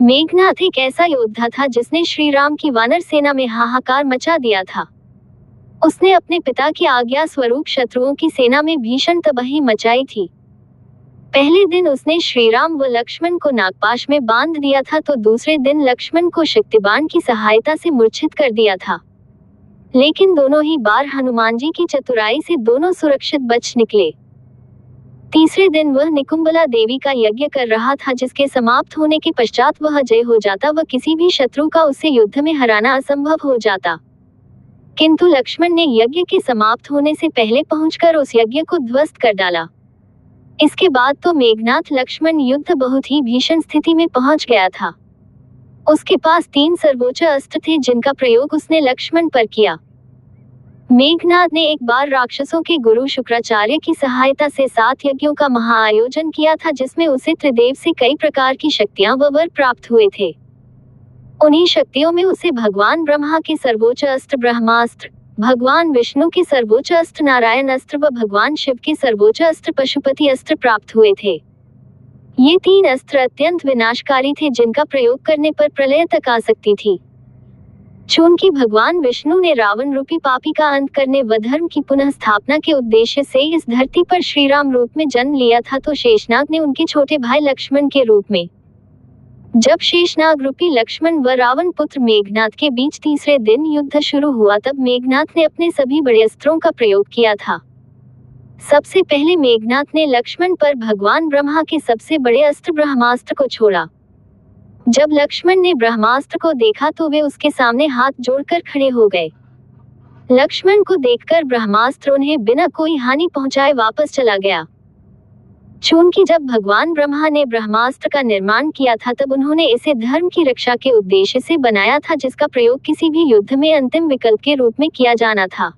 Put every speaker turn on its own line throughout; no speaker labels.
मेघनाथ एक ऐसा योद्धा था जिसने श्री राम की वानर सेना में हाहाकार मचा दिया था। उसने अपने पिता की आज्ञा स्वरूप शत्रुओं की सेना में भीषण तबाही मचाई थी। पहले दिन उसने श्री राम व लक्ष्मण को नागपाश में बांध दिया था तो दूसरे दिन लक्ष्मण को शक्तिबाण की सहायता से मूर्छित कर दिया था। लेकिन दोनों ही बार हनुमान जी की चतुराई से दोनों सुरक्षित बच निकले। तीसरे दिन वह निकुंबला देवी का यज्ञ कर रहा था जिसके समाप्त होने के पश्चात वह जय हो जाता व किसी भी शत्रु का उसे युद्ध में हराना असंभव हो जाता। किंतु लक्ष्मण ने यज्ञ के समाप्त होने से पहले पहुंचकर उस यज्ञ को ध्वस्त कर डाला। इसके बाद तो मेघनाथ लक्ष्मण युद्ध बहुत ही भीषण स्थिति में पहुंच गया था। उसके पास 3 सर्वोच्च अस्त्र थे जिनका प्रयोग उसने लक्ष्मण पर किया। मेघनाथ ने एक बार राक्षसों के गुरु शुक्राचार्य की सहायता से 7 यज्ञों का महाआयोजन किया था जिसमें उसे त्रिदेव से कई प्रकार की शक्तियां व वर प्राप्त हुए थे। उन्हीं शक्तियों में उसे भगवान ब्रह्मा के सर्वोच्च अस्त्र ब्रह्मास्त्र, भगवान विष्णु के सर्वोच्च अस्त्र नारायण अस्त्र व भगवान शिव के सर्वोच्च अस्त्र पशुपति अस्त्र प्राप्त हुए थे। ये 3 अस्त्र अत्यंत विनाशकारी थे जिनका प्रयोग करने पर प्रलय तक आ सकती थी। चूंकि भगवान विष्णु ने रावण रूपी पापी का अंत करने व धर्म की पुनः स्थापना के उद्देश्य से इस धरती पर श्री राम रूप में जन्म लिया था तो शेषनाग ने उनके छोटे भाई लक्ष्मण के रूप में। जब शेषनाग रूपी लक्ष्मण व रावण पुत्र मेघनाथ के बीच तीसरे दिन युद्ध शुरू हुआ तब मेघनाथ ने अपने सभी बड़े अस्त्रों का प्रयोग किया था। सबसे पहले मेघनाथ ने लक्ष्मण पर भगवान ब्रह्मा के सबसे बड़े अस्त्र ब्रह्मास्त्र को छोड़ा। जब लक्ष्मण ने ब्रह्मास्त्र को देखा तो वे उसके सामने हाथ जोड़कर खड़े हो गए। लक्ष्मण को देखकर ब्रह्मास्त्र उन्हें बिना कोई हानि पहुंचाए वापस चला गया। चूंकि जब भगवान ब्रह्मा ने ब्रह्मास्त्र का निर्माण किया था तब उन्होंने इसे धर्म की रक्षा के उद्देश्य से बनाया था जिसका प्रयोग किसी भी युद्ध में अंतिम विकल्प के रूप में किया जाना था।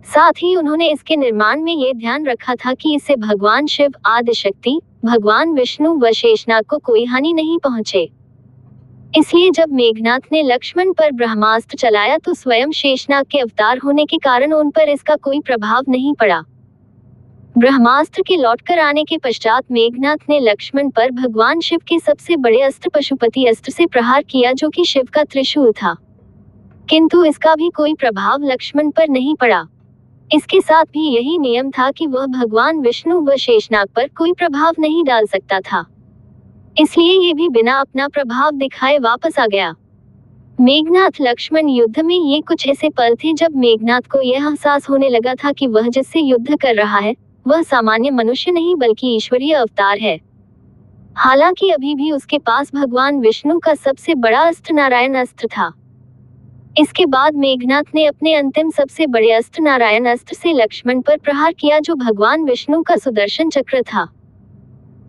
साथ ही उन्होंने इसके निर्माण में ये ध्यान रखा था कि इससे भगवान शिव आदिशक्ति, भगवान विष्णु व शेषनाग को कोई हानि नहीं पहुंचे। इसलिए जब मेघनाथ ने लक्ष्मण पर ब्रह्मास्त्र चलाया तो स्वयं शेषनाग के अवतार होने के कारण उन पर इसका कोई प्रभाव नहीं पड़ा। ब्रह्मास्त्र के लौटकर आने के पश्चात मेघनाथ ने लक्ष्मण पर भगवान शिव के सबसे बड़े अस्त्र पशुपति अस्त्र से प्रहार किया जो कि शिव का त्रिशूल था। किंतु इसका भी कोई प्रभाव लक्ष्मण पर नहीं पड़ा। इसके साथ भी यही नियम था कि वह भगवान विष्णु व शेषनाग पर कोई प्रभाव नहीं डाल सकता था। इसलिए ये भी बिना अपना प्रभाव दिखाए वापस आ गया। मेघनाथ लक्ष्मण युद्ध में ये कुछ ऐसे पल थे जब मेघनाथ को यह एहसास होने लगा था कि वह जिससे युद्ध कर रहा है वह सामान्य मनुष्य नहीं बल्कि ईश्वरीय अवतार है। हालांकि अभी भी उसके पास भगवान विष्णु का सबसे बड़ा अस्त्र नारायण अस्त्र था। इसके बाद मेघनाथ ने अपने अंतिम सबसे बड़े अस्त्र नारायण अस्त्र से लक्ष्मण पर प्रहार किया जो भगवान विष्णु का सुदर्शन चक्र था।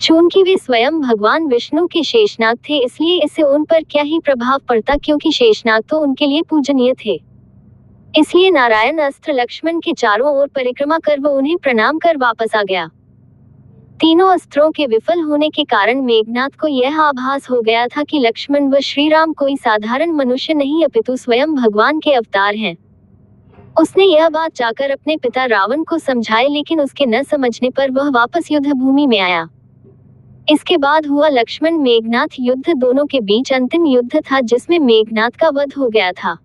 चूंकि वे स्वयं भगवान विष्णु के शेषनाग थे इसलिए इससे उन पर क्या ही प्रभाव पड़ता क्योंकि शेषनाग तो उनके लिए पूजनीय थे। इसलिए नारायण अस्त्र लक्ष्मण के चारों ओर परिक्रमा कर वो उन्हें प्रणाम कर वापस आ गया। तीनों अस्त्रों के विफल होने के कारण मेघनाथ को यह आभास हो गया था कि लक्ष्मण व श्री राम कोई साधारण मनुष्य नहीं अपितु स्वयं भगवान के अवतार हैं। उसने यह बात जाकर अपने पिता रावण को समझाई लेकिन उसके न समझने पर वह वापस युद्ध भूमि में आया। इसके बाद हुआ लक्ष्मण मेघनाथ युद्ध दोनों के बीच अंतिम युद्ध था जिसमें मेघनाथ का वध हो गया था।